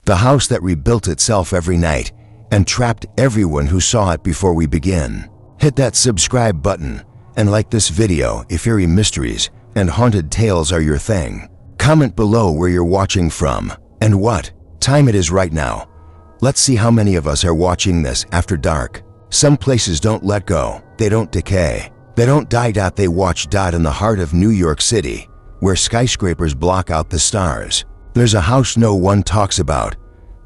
The house that rebuilt itself every night and trapped everyone who saw it before we begin. Hit that subscribe button and like this video if eerie mysteries and haunted tales are your thing. Comment below where you're watching from and what time it is right now. Let's see how many of us are watching this after dark. Some places don't let go, they don't decay, they don't die. They watch. In the heart of New York City, where skyscrapers block out the stars, there's a house no one talks about.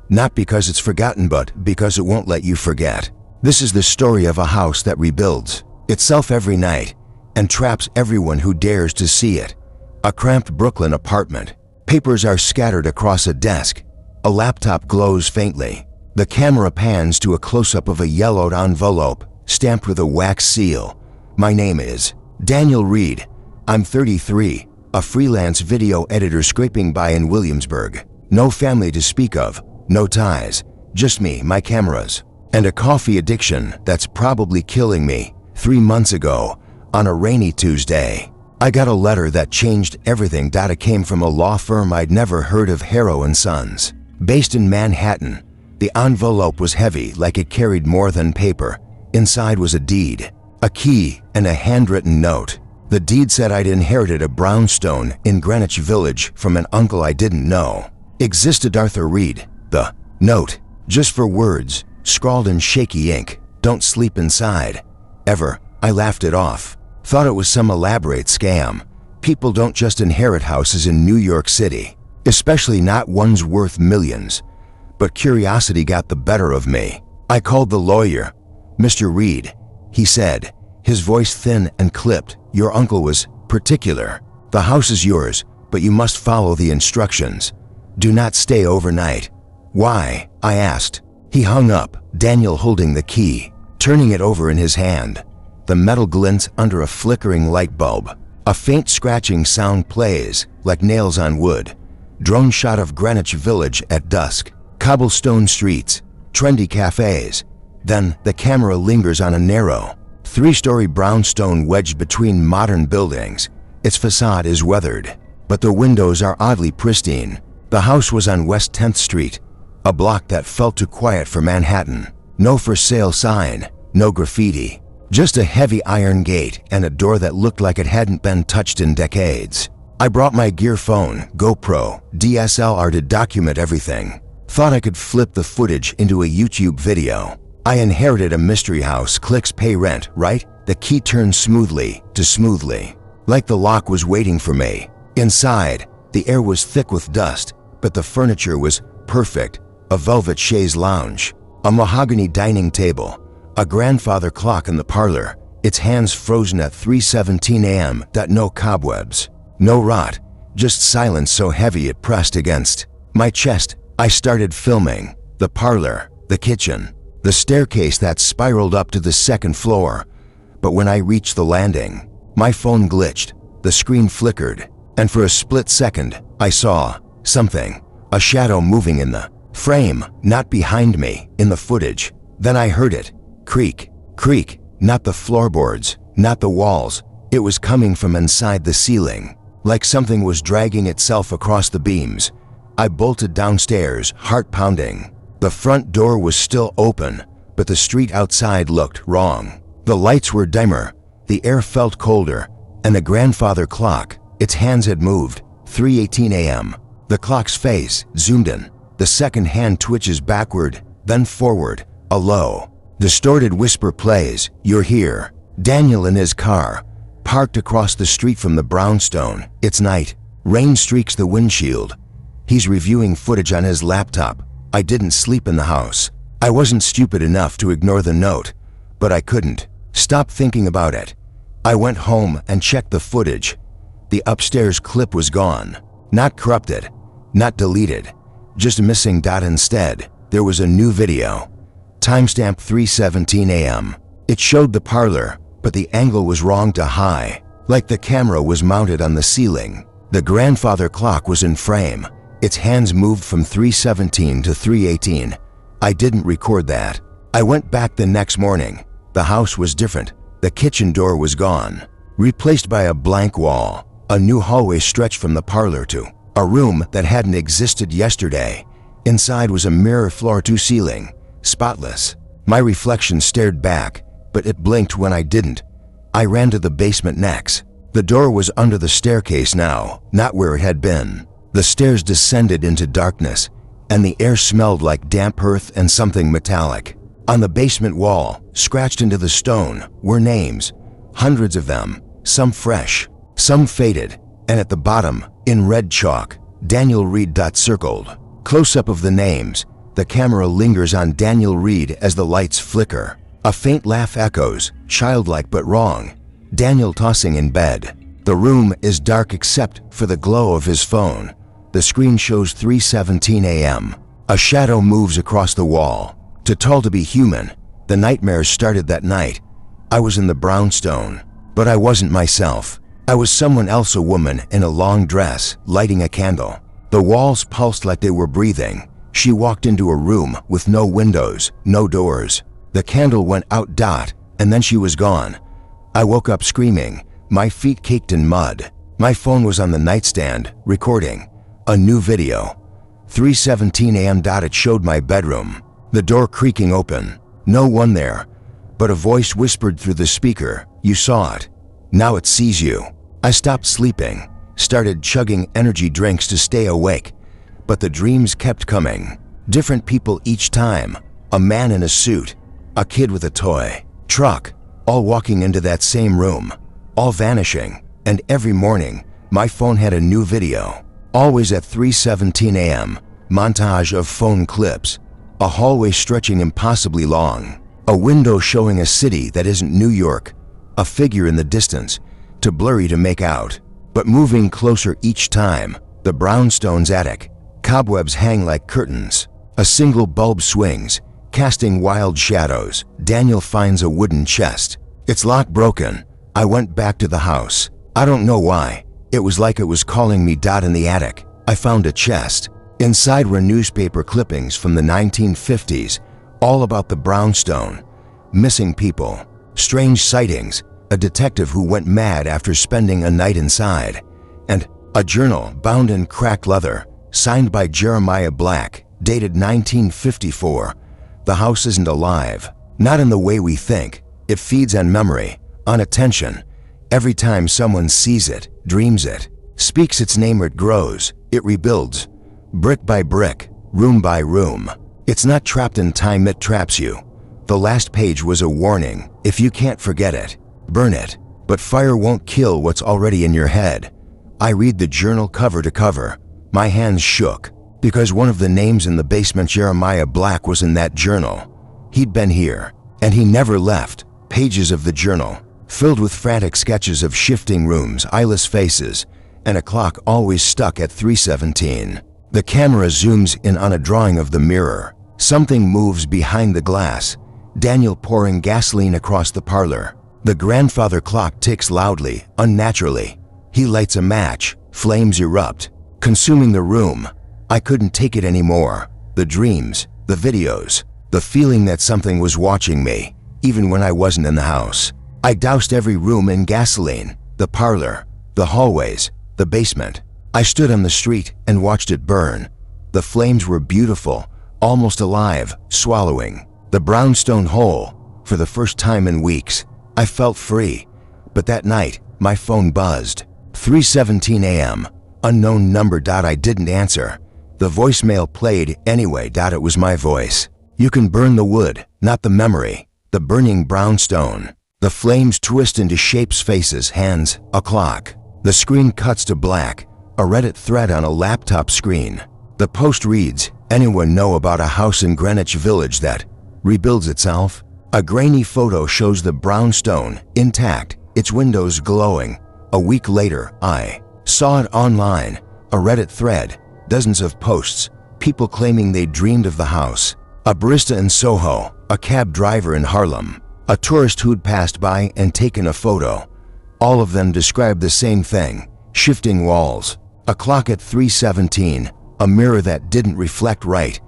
Not because it's forgotten, but because it won't let you forget. This is the story of a house that rebuilds itself every night and traps everyone who dares to see it. A cramped Brooklyn apartment. Papers are scattered across a desk. A laptop glows faintly. The camera pans to a close-up of a yellowed envelope stamped with a wax seal. My name is Daniel Reed. I'm 33, a freelance video editor scraping by in Williamsburg. No family to speak of, no ties, just me, my cameras, and a coffee addiction that's probably killing me. 3 months ago, on a rainy Tuesday, I got a letter that changed everything. It came from a law firm I'd never heard of, Harrow & Sons, based in Manhattan. The envelope was heavy, like it carried more than paper. Inside was a deed, a key, and a handwritten note. The deed said I'd inherited a brownstone in Greenwich Village from an uncle I didn't know existed. Arthur Reed. The note, just for words, scrawled in shaky ink. Don't sleep inside. Ever. I laughed it off. Thought it was some elaborate scam. People don't just inherit houses in New York City, especially not ones worth millions. But curiosity got the better of me. I called the lawyer. Mr. Reed, he said, his voice thin and clipped. Your uncle was particular. The house is yours, but you must follow the instructions. Do not stay overnight. Why? I asked. He hung up, Daniel holding the key, turning it over in his hand. The metal glints under a flickering light bulb. A faint scratching sound plays, like nails on wood. Drone shot of Greenwich Village at dusk. Cobblestone streets, trendy cafes. Then the camera lingers on a narrow, 3-story brownstone wedged between modern buildings. Its facade is weathered, but the windows are oddly pristine. The house was on West 10th Street, a block that felt too quiet for Manhattan. No for sale sign, no graffiti, just a heavy iron gate and a door that looked like it hadn't been touched in decades. I brought my gear phone, GoPro, DSLR to document everything. Thought I could flip the footage into a YouTube video. I inherited a mystery house. Clicks pay rent, right? The key turned smoothly to smoothly, like the lock was waiting for me. Inside, the air was thick with dust, but the furniture was perfect. A velvet chaise lounge, a mahogany dining table, a grandfather clock in the parlor, its hands frozen at 3:17 a.m. No cobwebs, no rot, just silence so heavy it pressed against my chest. I started filming the parlor, the kitchen, the staircase that spiraled up to the second floor. But when I reached the landing, my phone glitched, the screen flickered, and for a split second, I saw something, a shadow moving in the frame, not behind me, in the footage. Then I heard it, creak, creak, not the floorboards, not the walls. It was coming from inside the ceiling, like something was dragging itself across the beams. I bolted downstairs, heart pounding. The front door was still open, but the street outside looked wrong. The lights were dimmer, the air felt colder, and the grandfather clock, its hands had moved. 3:18 a.m. The clock's face zoomed in. The second hand twitches backward, then forward. A low, distorted whisper plays. You're here. Daniel in his car, parked across the street from the brownstone. It's night. Rain streaks the windshield. He's reviewing footage on his laptop. I didn't sleep in the house. I wasn't stupid enough to ignore the note, but I couldn't stop thinking about it. I went home and checked the footage. The upstairs clip was gone. Not corrupted, not deleted, just missing. Instead, there was a new video. Timestamp 3:17 a.m. It showed the parlor, but the angle was wrong to high, like the camera was mounted on the ceiling. The grandfather clock was in frame. Its hands moved from 3:17 to 3:18. I didn't record that. I went back the next morning. The house was different. The kitchen door was gone, replaced by a blank wall. A new hallway stretched from the parlor to a room that hadn't existed yesterday. Inside was a mirror floor to ceiling, spotless. My reflection stared back, but it blinked when I didn't. I ran to the basement next. The door was under the staircase now, not where it had been. The stairs descended into darkness, and the air smelled like damp earth and something metallic. On the basement wall, scratched into the stone, were names, hundreds of them, some fresh, some faded, and at the bottom, in red chalk, Daniel Reed. Circled. Close-up of the names, the camera lingers on Daniel Reed as the lights flicker. A faint laugh echoes, childlike but wrong. Daniel tossing in bed. The room is dark except for the glow of his phone. The screen shows 3:17 a.m. A shadow moves across the wall. Too tall to be human, the nightmares started that night. I was in the brownstone, but I wasn't myself. I was someone else, a woman in a long dress, lighting a candle. The walls pulsed like they were breathing. She walked into a room with no windows, no doors. The candle went out, and then she was gone. I woke up screaming, my feet caked in mud. My phone was on the nightstand, recording. A new video. 3:17 a.m. It showed my bedroom. The door creaking open. No one there, but a voice whispered through the speaker, "You saw it. Now it sees you." I stopped sleeping, started chugging energy drinks to stay awake, but the dreams kept coming. Different people each time. A man in a suit, a kid with a toy, truck, all walking into that same room, all vanishing, and every morning, my phone had a new video. Always at 3:17 a.m., montage of phone clips, a hallway stretching impossibly long, a window showing a city that isn't New York, a figure in the distance, too blurry to make out, but moving closer each time. The brownstone's attic, cobwebs hang like curtains. A single bulb swings, casting wild shadows. Daniel finds a wooden chest. Its lock broken. I went back to the house. I don't know why. It was like it was calling me. In the attic, I found a chest. Inside were newspaper clippings from the 1950s, all about the brownstone, missing people, strange sightings, a detective who went mad after spending a night inside, and a journal bound in cracked leather, signed by Jeremiah Black, dated 1954. The house isn't alive, not in the way we think. It feeds on memory, on attention. Every time someone sees it, dreams it, speaks its name, it grows, it rebuilds, brick by brick, room by room. It's not trapped in time, it traps you. The last page was a warning. If you can't forget it, burn it. But fire won't kill what's already in your head. I read the journal cover to cover. My hands shook, because one of the names in the basement, Jeremiah Black, was in that journal. He'd been here, and he never left. Pages of the journal, filled with frantic sketches of shifting rooms, eyeless faces, and a clock always stuck at 3:17. The camera zooms in on a drawing of the mirror. Something moves behind the glass. Daniel pouring gasoline across the parlor. The grandfather clock ticks loudly, unnaturally. He lights a match. Flames erupt, consuming the room. I couldn't take it anymore. The dreams, the videos, the feeling that something was watching me, even when I wasn't in the house. I doused every room in gasoline, the parlor, the hallways, the basement. I stood on the street and watched it burn. The flames were beautiful, almost alive, swallowing the brownstone whole. For the first time in weeks, I felt free. But that night, my phone buzzed. 3:17 a.m., unknown number. I didn't answer. The voicemail played anyway. It was my voice. "You can burn the wood, not the memory." The burning brownstone. The flames twist into shapes, faces, hands, a clock. The screen cuts to black, a Reddit thread on a laptop screen. The post reads, "Anyone know about a house in Greenwich Village that rebuilds itself?" A grainy photo shows the brownstone, intact, its windows glowing. A week later, I saw it online, a Reddit thread, dozens of posts, people claiming they dreamed of the house. A barista in Soho, a cab driver in Harlem, a tourist who'd passed by and taken a photo. All of them described the same thing, shifting walls, a clock at 3:17, a mirror that didn't reflect right,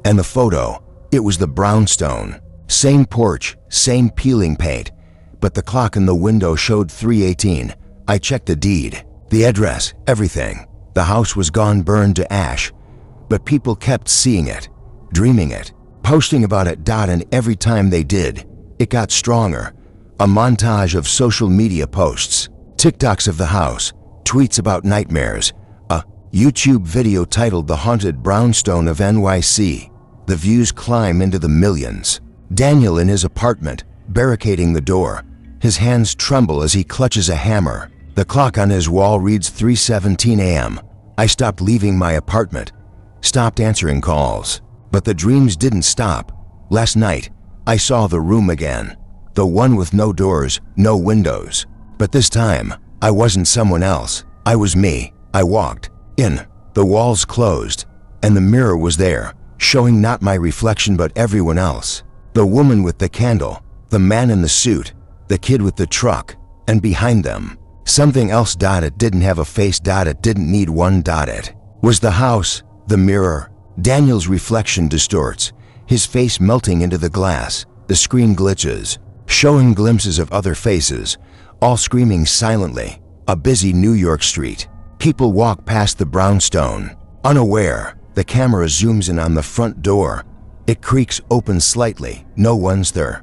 and the photo, it was the brownstone. Same porch, same peeling paint, but the clock in the window showed 3:18. I checked the deed, the address, everything. The house was gone, burned to ash, but people kept seeing it, dreaming it, posting about it. And every time they did, it got stronger. A montage of social media posts, TikToks of the house, tweets about nightmares, a YouTube video titled The Haunted Brownstone of NYC. The views climb into the millions. Daniel in his apartment, barricading the door. His hands tremble as he clutches a hammer. The clock on his wall reads 3:17 a.m. I stopped leaving my apartment, stopped answering calls. But the dreams didn't stop. Last night, I saw the room again. The one with no doors, no windows. But this time, I wasn't someone else. I was me. I walked in. The walls closed, and the mirror was there, showing not my reflection but everyone else. The woman with the candle, the man in the suit, the kid with the truck, and behind them, something else. It didn't have a face. It didn't need one. It was the house, the mirror. Daniel's reflection distorts, his face melting into the glass. The screen glitches, showing glimpses of other faces, all screaming silently. A busy New York street. People walk past the brownstone, unaware. The camera zooms in on the front door. It creaks open slightly. No one's there.